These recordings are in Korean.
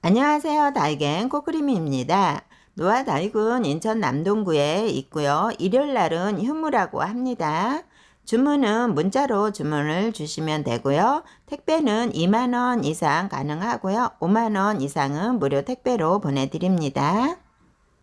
안녕하세요. 다이갱 꼬끄리미입니다. 노아 다육은 인천 남동구에 있고요. 일요일 날은 휴무라고 합니다. 주문은 문자로 주문을 주시면 되고요. 택배는 2만원 이상 가능하고요. 5만원 이상은 무료 택배로 보내드립니다.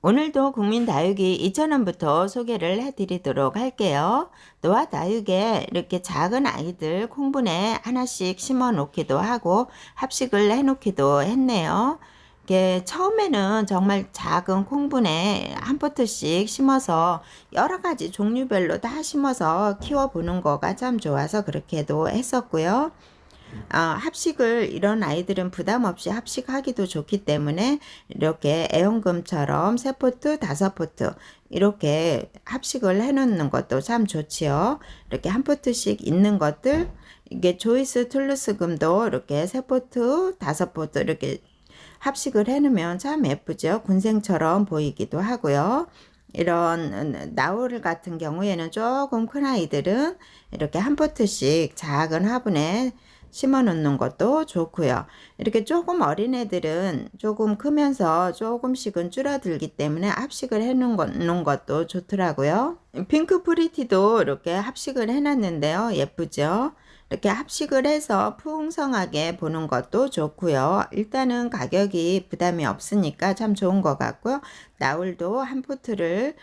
오늘도 국민 다육이 2,000원부터 소개를 해드리도록 할게요. 노아 다육에 이렇게 작은 아이들 콩분에 하나씩 심어 놓기도 하고 합식을 해 놓기도 했네요. 이게 처음에는 정말 작은 콩분에 한 포트씩 심어서 여러 가지 종류별로 다 심어서 키워보는 거가 참 좋아서 그렇게도 했었고요. 합식을 이런 아이들은 부담 없이 합식하기도 좋기 때문에 이렇게 애용금처럼 3포트, 5포트 이렇게 합식을 해 놓는 것도 참 좋지요. 이렇게 한 포트씩 있는 것들, 이게 조이스 툴루스 금도 이렇게 3포트, 5포트 이렇게 합식을 해 놓으면 참 예쁘죠. 군생처럼 보이기도 하고요. 이런 나울 같은 경우에는 조금 큰 아이들은 이렇게 한 포트씩 작은 화분에 심어 놓는 것도 좋고요. 이렇게 조금 어린 애들은 조금 크면서 조금씩은 줄어들기 때문에 합식을 해 놓는 것도 좋더라고요. 핑크 프리티도 이렇게 합식을 해 놨는데요. 예쁘죠? 이렇게 합식을 해서 풍성하게 보는 것도 좋고요. 일단은 가격이 부담이 없으니까 참 좋은 것 같고요. 나울도 한 포트를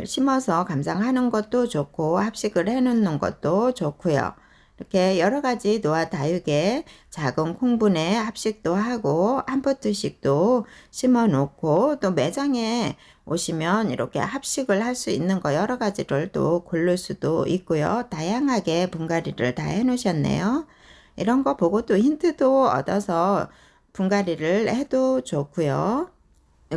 심어서 감상하는 것도 좋고 합식을 해 놓는 것도 좋고요. 이렇게 여러 가지 노아 다육에 작은 콩분에 합식도 하고 한 포트씩도 심어 놓고 또 매장에 오시면 이렇게 합식을 할 수 있는 거 여러 가지를 또 고를 수도 있고요. 다양하게 분갈이를 다 해 놓으셨네요. 이런 거 보고 또 힌트도 얻어서 분갈이를 해도 좋고요.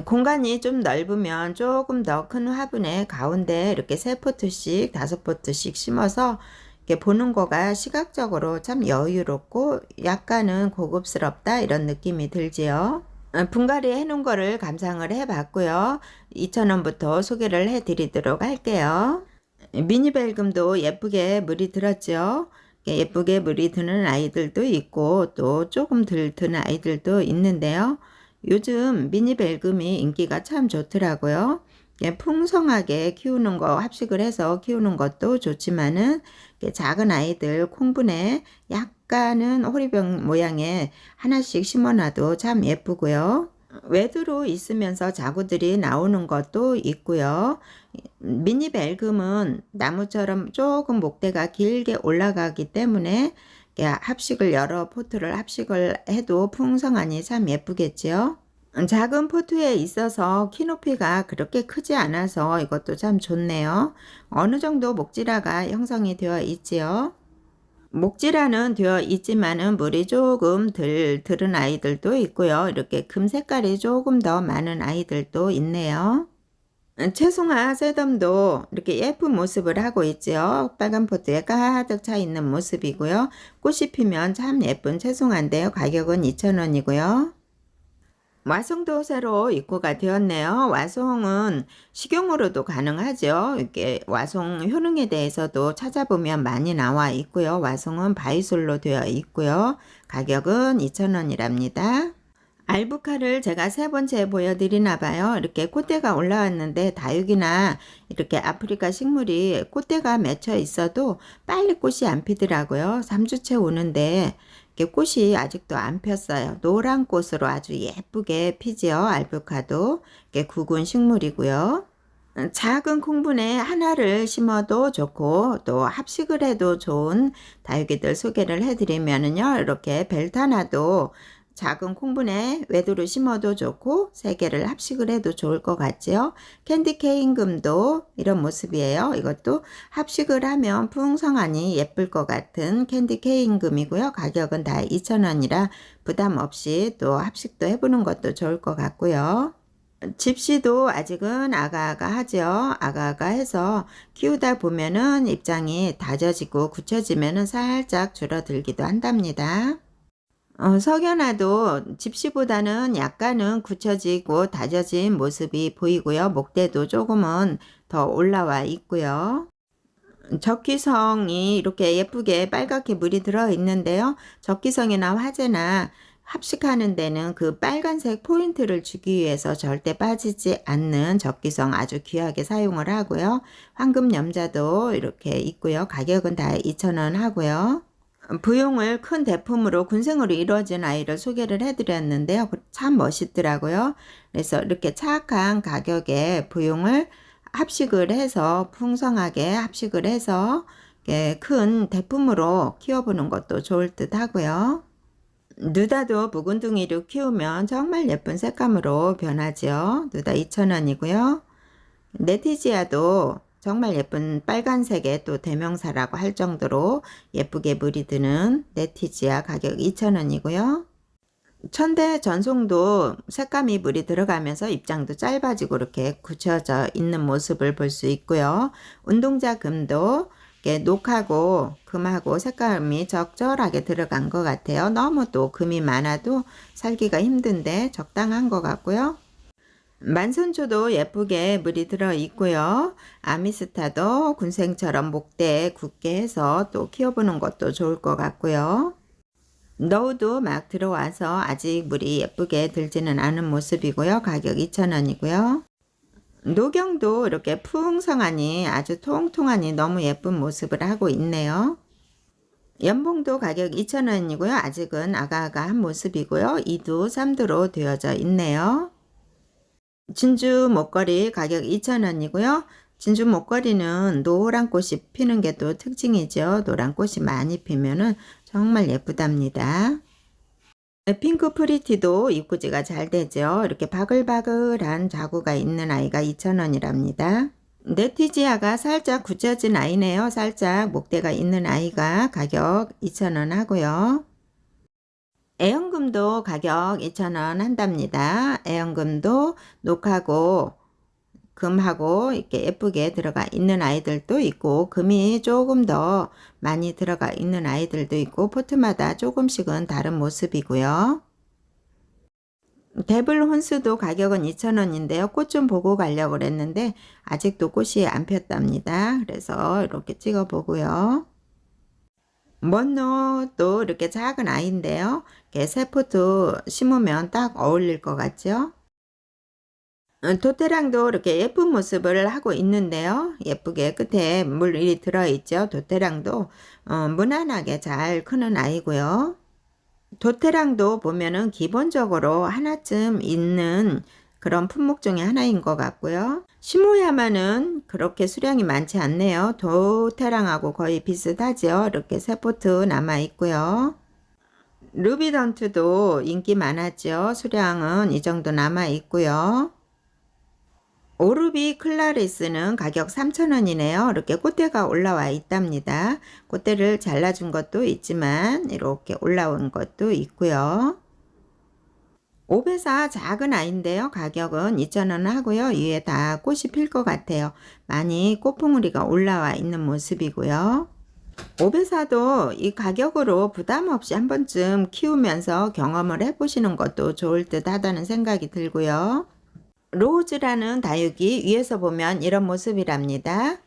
공간이 좀 넓으면 조금 더 큰 화분에 가운데 이렇게 3포트씩 5포트씩 심어서 이렇게 보는 거가 시각적으로 참 여유롭고 약간은 고급스럽다 이런 느낌이 들지요. 분갈이 해 놓은 거를 감상을 해 봤고요. 2,000원부터 소개를 해 드리도록 할게요. 미니벨금도 예쁘게 물이 들었죠. 예쁘게 물이 드는 아이들도 있고 또 조금 덜 드는 아이들도 있는데요. 요즘 미니벨금이 인기가 참 좋더라고요. 풍성하게 키우는 거 합식을 해서 키우는 것도 좋지만은 작은 아이들 콩분에 약간은 호리병 모양의 하나씩 심어놔도 참 예쁘고요. 외두로 있으면서 자구들이 나오는 것도 있고요. 미니 벨금은 나무처럼 조금 목대가 길게 올라가기 때문에 합식을 여러 포트를 합식을 해도 풍성하니 참 예쁘겠지요. 작은 포트에 있어서 키높이가 그렇게 크지 않아서 이것도 참 좋네요. 어느 정도 목지라가 형성이 되어 있지요. 목지라는 되어 있지만은 물이 조금 들은 아이들도 있고요. 이렇게 금 색깔이 조금 더 많은 아이들도 있네요. 채송화 셋덤도 이렇게 예쁜 모습을 하고 있죠. 빨간 포트에 가득 차 있는 모습이고요. 꽃이 피면 참 예쁜 채송화인데요. 가격은 2,000원이고요. 와송도 새로 입고가 되었네요. 와송은 식용으로도 가능하죠. 이렇게 와송 효능에 대해서도 찾아보면 많이 나와 있고요. 와송은 바이솔로 되어 있고요. 가격은 2,000원이랍니다. 알부카를 제가 3번째 보여드리나 봐요. 이렇게 꽃대가 올라왔는데 다육이나 이렇게 아프리카 식물이 꽃대가 맺혀 있어도 빨리 꽃이 안 피더라고요. 3주째 오는데 꽃이 아직도 안 폈어요. 노란 꽃으로 아주 예쁘게 피지요. 알부카도 굵은 식물이고요. 작은 콩분에 하나를 심어도 좋고 또 합식을 해도 좋은 다육이들 소개를 해드리면은요. 이렇게 벨타나도 작은 콩분에 외두를 심어도 좋고 3개를 합식을 해도 좋을 것 같지요. 캔디 케인금도 이런 모습이에요. 이것도 합식을 하면 풍성하니 예쁠 것 같은 캔디 케인금이고요. 가격은 다 2,000원이라 부담 없이 또 합식도 해보는 것도 좋을 것 같고요. 집시도 아직은 아가아가하죠. 아가아가해서 키우다 보면은 입장이 다져지고 굳혀지면은 살짝 줄어들기도 한답니다. 석연화도 집시보다는 약간은 굳혀지고 다져진 모습이 보이고요. 목대도 조금은 더 올라와 있고요. 적기성이 이렇게 예쁘게 빨갛게 물이 들어 있는데요. 적기성이나 화재나 합식하는 데는 그 빨간색 포인트를 주기 위해서 절대 빠지지 않는 적기성 아주 귀하게 사용을 하고요. 황금 염자도 이렇게 있고요. 가격은 다 2,000원 하고요. 부용을 큰 대품으로 군생으로 이루어진 아이를 소개를 해드렸는데요. 참 멋있더라고요. 그래서 이렇게 착한 가격에 부용을 합식을 해서 풍성하게 합식을 해서 큰 대품으로 키워보는 것도 좋을 듯 하고요. 누다도 묵은둥이로 키우면 정말 예쁜 색감으로 변하죠. 누다 2,000원이고요. 네티지아도 정말 예쁜 빨간색의 또 대명사라고 할 정도로 예쁘게 물이 드는 네티지아 가격 2,000원이고요. 천대 전송도 색감이 물이 들어가면서 입장도 짧아지고 이렇게 굳혀져 있는 모습을 볼 수 있고요. 운동자 금도 녹하고 금하고 색감이 적절하게 들어간 것 같아요. 너무 또 금이 많아도 살기가 힘든데 적당한 것 같고요. 만선초도 예쁘게 물이 들어 있고요. 아미스타도 군생처럼 목대에 굳게 해서 또 키워보는 것도 좋을 것 같고요. 너우도 막 들어와서 아직 물이 예쁘게 들지는 않은 모습이고요. 가격 2,000원이고요. 노경도 이렇게 풍성하니 아주 통통하니 너무 예쁜 모습을 하고 있네요. 연봉도 가격 2,000원이고요. 아직은 아가아가한 모습이고요. 2두, 3두로 되어져 있네요. 진주 목걸이 가격 2,000원이고요. 진주 목걸이는 노란 꽃이 피는 게 또 특징이죠. 노란 꽃이 많이 피면은 정말 예쁘답니다. 핑크 프리티도 입구지가 잘 되죠. 이렇게 바글바글한 자구가 있는 아이가 2,000원이랍니다. 네티지아가 살짝 굳혀진 아이네요. 살짝 목대가 있는 아이가 가격 2,000원 하고요. 애연금도 가격 2,000원 한답니다. 애연금도 녹하고 금하고 이렇게 예쁘게 들어가 있는 아이들도 있고 금이 조금 더 많이 들어가 있는 아이들도 있고 포트마다 조금씩은 다른 모습이고요. 데블 혼스도 가격은 2,000원인데요. 꽃 좀 보고 가려고 그랬는데 아직도 꽃이 안 폈답니다. 그래서 이렇게 찍어 보고요. 먼노도 이렇게 작은 아이인데요. 이렇게 새 포트 심으면 딱 어울릴 것 같죠? 도테랑도 이렇게 예쁜 모습을 하고 있는데요. 예쁘게 끝에 물이 들어있죠. 도테랑도 무난하게 잘 크는 아이고요. 도테랑도 보면은 기본적으로 하나쯤 있는 그런 품목 중에 하나인 것 같고요. 시모야마는 그렇게 수량이 많지 않네요. 도테랑하고 거의 비슷하죠. 이렇게 세 포트 남아 있고요. 루비던트도 인기 많았죠. 수량은 이 정도 남아 있고요. 오르비 클라리스는 가격 3,000원이네요. 이렇게 꽃대가 올라와 있답니다. 꽃대를 잘라준 것도 있지만 이렇게 올라온 것도 있고요. 오베사 작은 아이인데요. 가격은 2,000원 하고요. 위에 다 꽃이 필 것 같아요. 많이 꽃봉우리가 올라와 있는 모습이고요. 오베사도 이 가격으로 부담 없이 한 번쯤 키우면서 경험을 해보시는 것도 좋을 듯 하다는 생각이 들고요. 로즈라는 다육이 위에서 보면 이런 모습이랍니다.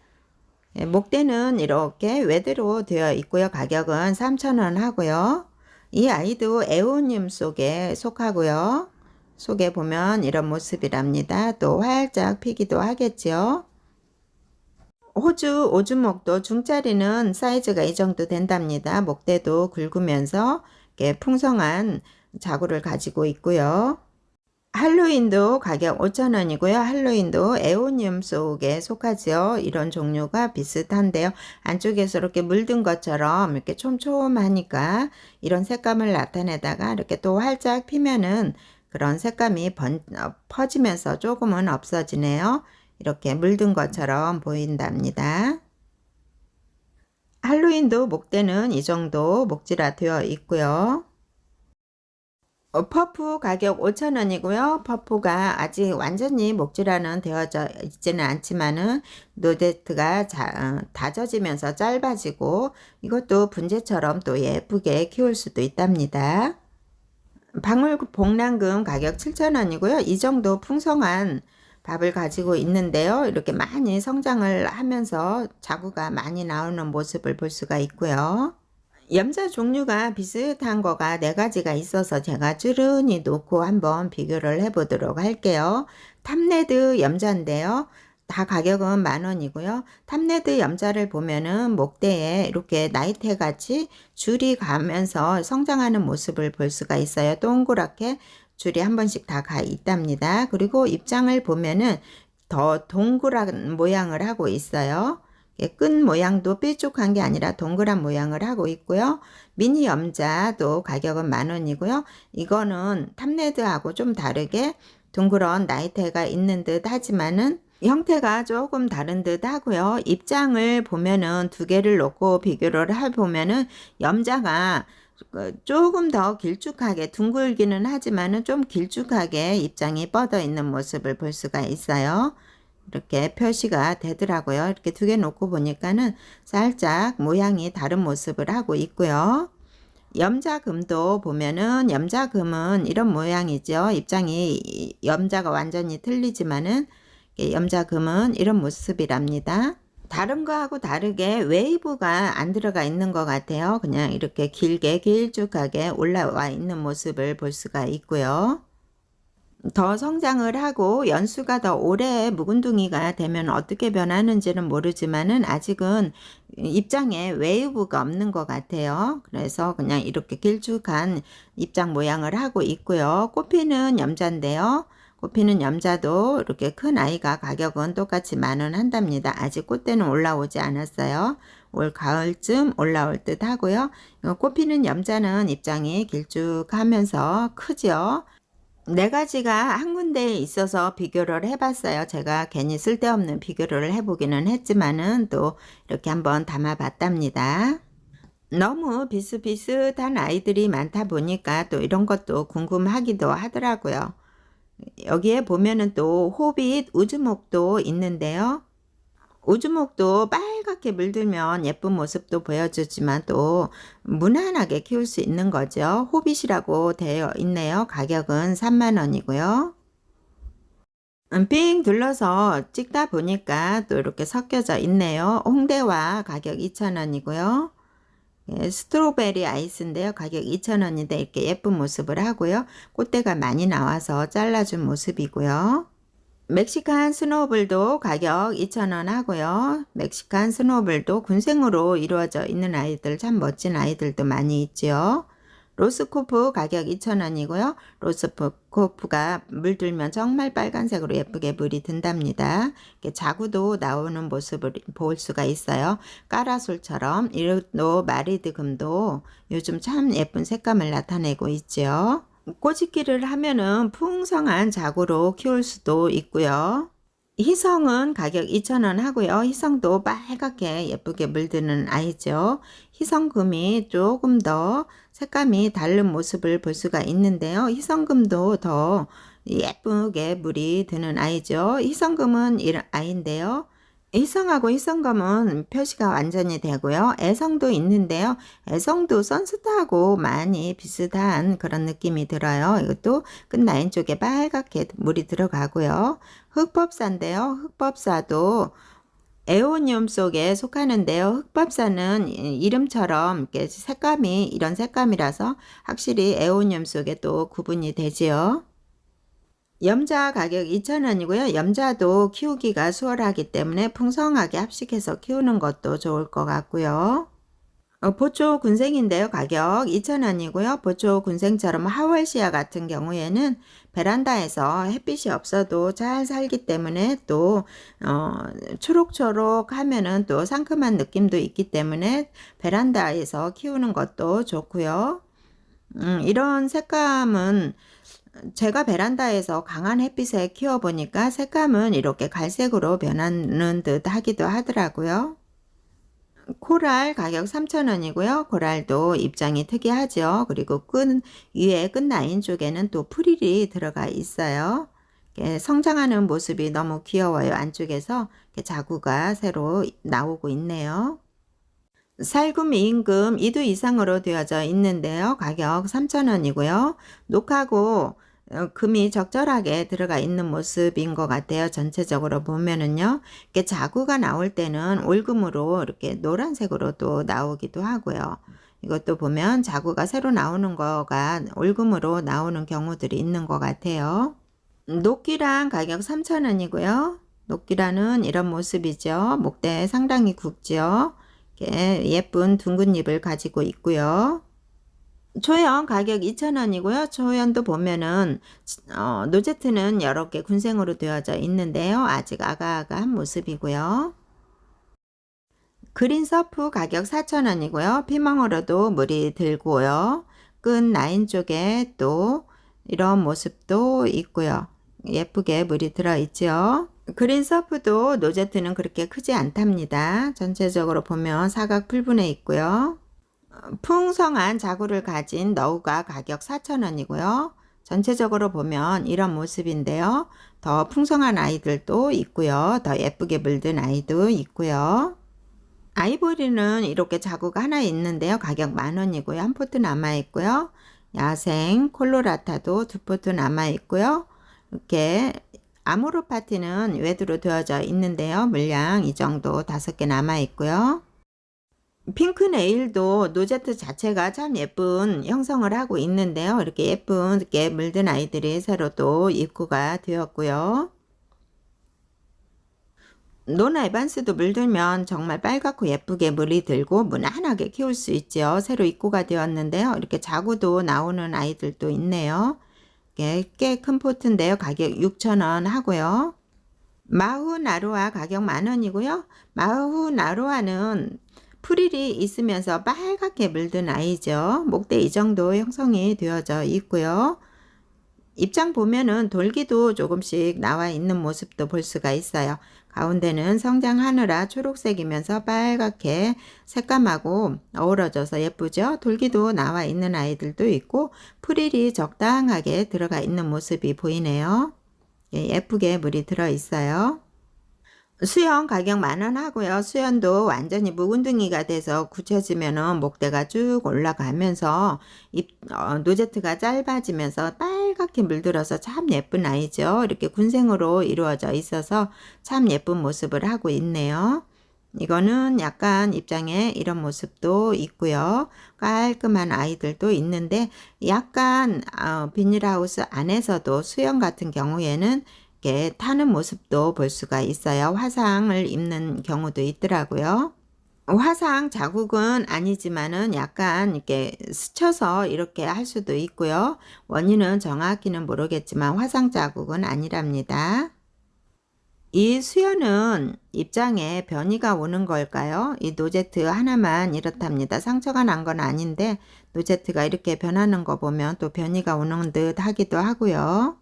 목대는 이렇게 외대로 되어 있고요. 가격은 3,000원 하고요. 이 아이도 에오늄 속에 속하고요. 속에 보면 이런 모습이랍니다. 또 활짝 피기도 하겠죠. 호주 오주목도 중짜리는 사이즈가 이 정도 된답니다. 목대도 굵으면서 이렇게 풍성한 자구를 가지고 있고요. 할로윈도 가격 5,000원이고요. 할로윈도 에오늄 속에 속하죠. 이런 종류가 비슷한데요. 안쪽에서 이렇게 물든 것처럼 이렇게 촘촘하니까 이런 색감을 나타내다가 이렇게 또 활짝 피면은 그런 색감이 퍼지면서 조금은 없어지네요. 이렇게 물든 것처럼 보인답니다. 할로윈도 목대는 이 정도 목질화 되어 있고요. 퍼프 가격 5,000원이고요. 퍼프가 아직 완전히 목질화는 되어져 있지는 않지만은 노데트가 다져지면서 짧아지고 이것도 분재처럼 또 예쁘게 키울 수도 있답니다. 방울 복랑금 가격 7,000원이고요. 이 정도 풍성한 밥을 가지고 있는데요. 이렇게 많이 성장을 하면서 자구가 많이 나오는 모습을 볼 수가 있고요. 염자 종류가 비슷한 거가 4가지가 있어서 제가 쭈르니 놓고 한번 비교를 해 보도록 할게요. 탑레드 염자인데요. 다 가격은 10,000원이고요. 탑레드 염자를 보면은 목대에 이렇게 나이테 같이 줄이 가면서 성장하는 모습을 볼 수가 있어요. 동그랗게 줄이 한 번씩 다 가 있답니다. 그리고 입장을 보면은 더 동그란 모양을 하고 있어요. 끈 모양도 뾰족한 게 아니라 동그란 모양을 하고 있고요. 미니 염자도 가격은 10,000원이고요. 이거는 탑레드하고 좀 다르게 둥그런 나이테가 있는 듯 하지만은 형태가 조금 다른 듯 하고요. 입장을 보면은 두 개를 놓고 비교를 해보면은 염자가 조금 더 길쭉하게 둥글기는 하지만은 좀 길쭉하게 입장이 뻗어 있는 모습을 볼 수가 있어요. 이렇게 표시가 되더라고요. 이렇게 두 개 놓고 보니까는 살짝 모양이 다른 모습을 하고 있고요. 염자금도 보면은 염자금은 이런 모양이죠. 입장이 염자가 완전히 틀리지만은 염자금은 이런 모습이랍니다. 다른 거하고 다르게 웨이브가 안 들어가 있는 것 같아요. 그냥 이렇게 길게 길쭉하게 올라와 있는 모습을 볼 수가 있고요. 더 성장을 하고 연수가 더 오래 묵은둥이가 되면 어떻게 변하는지는 모르지만은 아직은 입장에 웨이브가 없는 것 같아요. 그래서 그냥 이렇게 길쭉한 입장 모양을 하고 있고요. 꽃피는 염자인데요. 꽃피는 염자도 이렇게 큰 아이가 가격은 똑같이 10,000원 한답니다. 아직 꽃대는 올라오지 않았어요. 올 가을쯤 올라올 듯 하고요. 꽃피는 염자는 입장이 길쭉하면서 크죠. 4가지가 한 군데에 있어서 비교를 해봤어요. 제가 괜히 쓸데없는 비교를 해보기는 했지만은 또 이렇게 한번 담아봤답니다. 너무 비슷비슷한 아이들이 많다 보니까 또 이런 것도 궁금하기도 하더라고요. 여기에 보면은 또 호빗 우즈목도 있는데요. 우즈목도 빨갛게 물들면 예쁜 모습도 보여주지만 또 무난하게 키울 수 있는 거죠. 호빗이라고 되어 있네요. 가격은 30,000원이고요. 삥 둘러서 찍다 보니까 또 이렇게 섞여져 있네요. 홍대와 가격 2,000원이고요. 스트로베리 아이스인데요. 가격 2,000원인데 이렇게 예쁜 모습을 하고요. 꽃대가 많이 나와서 잘라준 모습이고요. 멕시칸 스노우볼도 가격 2,000원 하고요. 멕시칸 스노우볼도 군생으로 이루어져 있는 아이들, 참 멋진 아이들도 많이 있죠. 로스코프 가격 2,000원이고요. 로스코프가 물들면 정말 빨간색으로 예쁘게 물이 든답니다. 이렇게 자구도 나오는 모습을 볼 수가 있어요. 까라솔처럼. 이렇도 마리드 금도 요즘 참 예쁜 색감을 나타내고 있죠. 꼬집기를 하면은 풍성한 자구로 키울 수도 있고요. 희성은 가격 2,000원 하고요. 희성도 빨갛게 예쁘게 물드는 아이죠. 희성금이 조금 더 색감이 다른 모습을 볼 수가 있는데요. 희성금도 더 예쁘게 물이 드는 아이죠. 희성금은 이런 아이인데요. 희성하고 희성금은 표시가 완전히 되고요. 애성도 있는데요. 애성도 선스타하고 많이 비슷한 그런 느낌이 들어요. 이것도 끝 라인 쪽에 빨갛게 물이 들어가고요. 흑법사인데요. 흑법사도 에오니움 속에 속하는데요. 흑법사는 이름처럼 이렇게 색감이 이런 색감이라서 확실히 에오니움 속에 또 구분이 되지요. 염자 가격 2,000원이고요. 염자도 키우기가 수월하기 때문에 풍성하게 합식해서 키우는 것도 좋을 것 같고요. 보초 군생인데요. 가격 2,000원이고요. 보초 군생처럼 하월시아 같은 경우에는 베란다에서 햇빛이 없어도 잘 살기 때문에 또 초록초록 하면은 또 상큼한 느낌도 있기 때문에 베란다에서 키우는 것도 좋고요. 이런 색감은 제가 베란다에서 강한 햇빛에 키워보니까 색감은 이렇게 갈색으로 변하는 듯 하기도 하더라고요. 코랄 가격 3,000원이고요. 코랄도 입장이 특이하죠. 그리고 위에 끝 라인 쪽에는 또 프릴이 들어가 있어요. 성장하는 모습이 너무 귀여워요. 안쪽에서 자구가 새로 나오고 있네요. 살금 임금 2두 이상으로 되어져 있는데요. 가격 3,000원이고요. 녹하고 금이 적절하게 들어가 있는 모습인 것 같아요. 전체적으로 보면은요. 이렇게 자구가 나올 때는 올금으로 이렇게 노란색으로 또 나오기도 하고요. 이것도 보면 자구가 새로 나오는 거가 올금으로 나오는 경우들이 있는 것 같아요. 녹귀란 가격 3,000원이고요. 녹귀란은 이런 모습이죠. 목대 상당히 굵죠. 이렇게 예쁜 둥근 잎을 가지고 있고요. 초연 가격 2,000원이고요. 초연도 보면은 노제트는 여러 개 군생으로 되어져 있는데요. 아직 아가아가한 모습이고요. 그린 서프 가격 4,000원이고요. 피멍으로도 물이 들고요. 끈 라인 쪽에 또 이런 모습도 있고요. 예쁘게 물이 들어있죠. 그린 서프도 노제트는 그렇게 크지 않답니다. 전체적으로 보면 사각 풀분해 있고요. 풍성한 자구를 가진 너우가 가격 4,000원이고요. 전체적으로 보면 이런 모습인데요. 더 풍성한 아이들도 있고요. 더 예쁘게 물든 아이도 있고요. 아이보리는 이렇게 자구가 하나 있는데요. 가격 10,000원이고요. 한 포트 남아있고요. 야생 콜로라타도 두 포트 남아있고요. 이렇게 아모르파티는 외두로 되어져 있는데요. 물량 이 정도 5개 남아있고요. 핑크 네일도 노제트 자체가 참 예쁜 형성을 하고 있는데요. 이렇게 예쁘게 물든 아이들이 새로 또 입구가 되었고요. 노나 에반스도 물들면 정말 빨갛고 예쁘게 물이 들고 무난하게 키울 수 있죠. 새로 입구가 되었는데요. 이렇게 자구도 나오는 아이들도 있네요. 꽤 큰 포트인데요. 가격 6,000원 하고요. 마후 나루아 가격 10,000원이고요. 마후 나루아는 프릴이 있으면서 빨갛게 물든 아이죠. 목대 이 정도 형성이 되어져 있고요. 입장 보면은 돌기도 조금씩 나와 있는 모습도 볼 수가 있어요. 가운데는 성장하느라 초록색이면서 빨갛게 색감하고 어우러져서 예쁘죠. 돌기도 나와 있는 아이들도 있고 프릴이 적당하게 들어가 있는 모습이 보이네요. 예쁘게 물이 들어 있어요. 수연 가격 10,000원 하고요. 수연도 완전히 묵은둥이가 돼서 굳혀지면은 목대가 쭉 올라가면서 노제트가 짧아지면서 빨갛게 물들어서 참 예쁜 아이죠. 이렇게 군생으로 이루어져 있어서 참 예쁜 모습을 하고 있네요. 이거는 약간 입장에 이런 모습도 있고요. 깔끔한 아이들도 있는데 약간 비닐하우스 안에서도 수연 같은 경우에는 이렇게 타는 모습도 볼 수가 있어요. 화상을 입는 경우도 있더라고요. 화상 자국은 아니지만은 약간 이렇게 스쳐서 이렇게 할 수도 있고요. 원인은 정확히는 모르겠지만 화상 자국은 아니랍니다. 이 수연은 입장에 변이가 오는 걸까요? 이 노제트 하나만 이렇답니다. 상처가 난 건 아닌데 노제트가 이렇게 변하는 거 보면 또 변이가 오는 듯 하기도 하고요.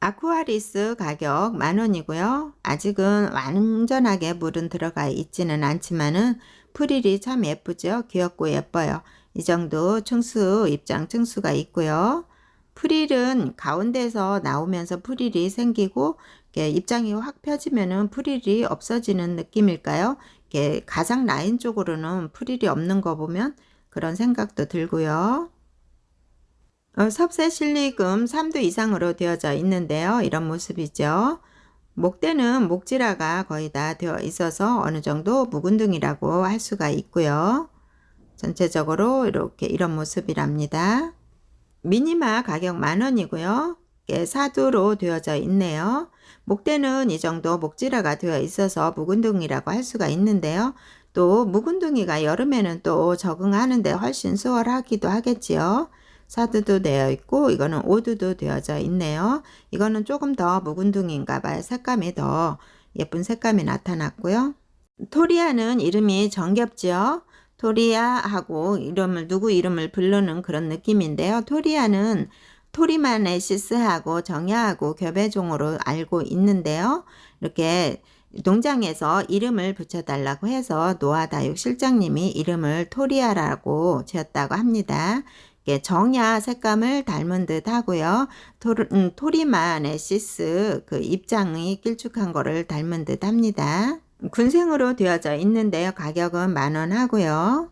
아쿠아리스 가격 10,000원이고요. 아직은 완전하게 물은 들어가 있지는 않지만은 프릴이 참 예쁘죠. 귀엽고 예뻐요. 이 정도 층수 입장 층수가 있고요. 프릴은 가운데서 나오면서 프릴이 생기고 이렇게 입장이 확 펴지면은 프릴이 없어지는 느낌일까요? 이렇게 가장 라인 쪽으로는 프릴이 없는 거 보면 그런 생각도 들고요. 섭세 실리금 3두 이상으로 되어져 있는데요. 이런 모습이죠. 목대는 목지라가 거의 다 되어 있어서 어느 정도 묵은둥이라고 할 수가 있고요. 전체적으로 이렇게 이런 모습이랍니다. 미니마 가격 10,000원이고요. 사두로 되어져 있네요. 목대는 이 정도 목지라가 되어 있어서 묵은둥이라고 할 수가 있는데요. 또 묵은둥이가 여름에는 또 적응하는데 훨씬 수월하기도 하겠지요. 사두도 되어 있고 이거는 오두도 되어져 있네요. 이거는 조금 더 묵은둥이인가 봐요. 색감이 더 예쁜 색감이 나타났고요. 토리아는 이름이 정겹죠. 토리아하고 누구 이름을 부르는 그런 느낌인데요. 토리아는 토리마네시스하고 정야하고 교배종으로 알고 있는데요. 이렇게 농장에서 이름을 붙여달라고 해서 노아다육 실장님이 이름을 토리아라고 지었다고 합니다. 정야 색감을 닮은 듯 하고요. 토리마네시스 그 입장이 길쭉한 거를 닮은 듯 합니다. 군생으로 되어져 있는데요. 가격은 10,000원 하고요.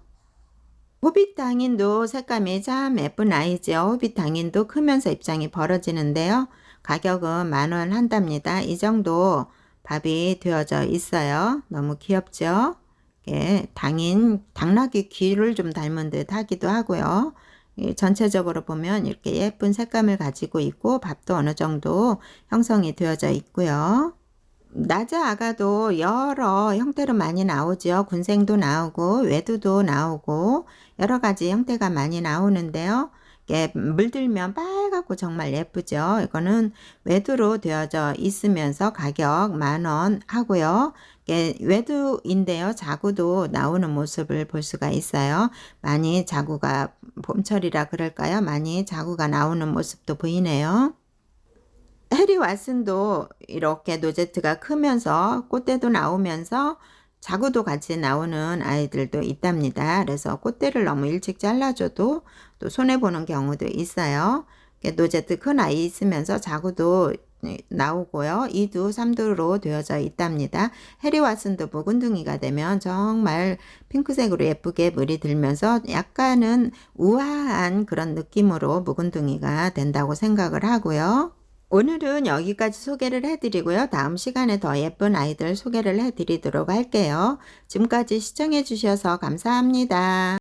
호빗당인도 색감이 참 예쁜 아이죠. 호빗당인도 크면서 입장이 벌어지는데요. 가격은 10,000원 한답니다. 이 정도 밥이 되어져 있어요. 너무 귀엽죠? 당나귀 귀를 좀 닮은 듯 하기도 하고요. 전체적으로 보면 이렇게 예쁜 색감을 가지고 있고 밥도 어느 정도 형성이 되어져 있고요. 낮아 아가도 여러 형태로 많이 나오죠. 군생도 나오고 외두도 나오고 여러 가지 형태가 많이 나오는데요. 이게 물들면 빨갛고 정말 예쁘죠. 이거는 외두로 되어져 있으면서 가격 10,000원 하고요. 이게 외두인데요. 자구도 나오는 모습을 볼 수가 있어요. 많이 자구가 봄철이라 그럴까요? 많이 자구가 나오는 모습도 보이네요. 해리 왓슨도 이렇게 노제트가 크면서 꽃대도 나오면서 자구도 같이 나오는 아이들도 있답니다. 그래서 꽃대를 너무 일찍 잘라줘도 또 손해보는 경우도 있어요. 노제트 큰 아이 있으면서 자구도 나오고요. 2두, 3두로 되어져 있답니다. 해리 왓슨도 묵은둥이가 되면 정말 핑크색으로 예쁘게 물이 들면서 약간은 우아한 그런 느낌으로 묵은둥이가 된다고 생각을 하고요. 오늘은 여기까지 소개를 해드리고요. 다음 시간에 더 예쁜 아이들 소개를 해드리도록 할게요. 지금까지 시청해 주셔서 감사합니다.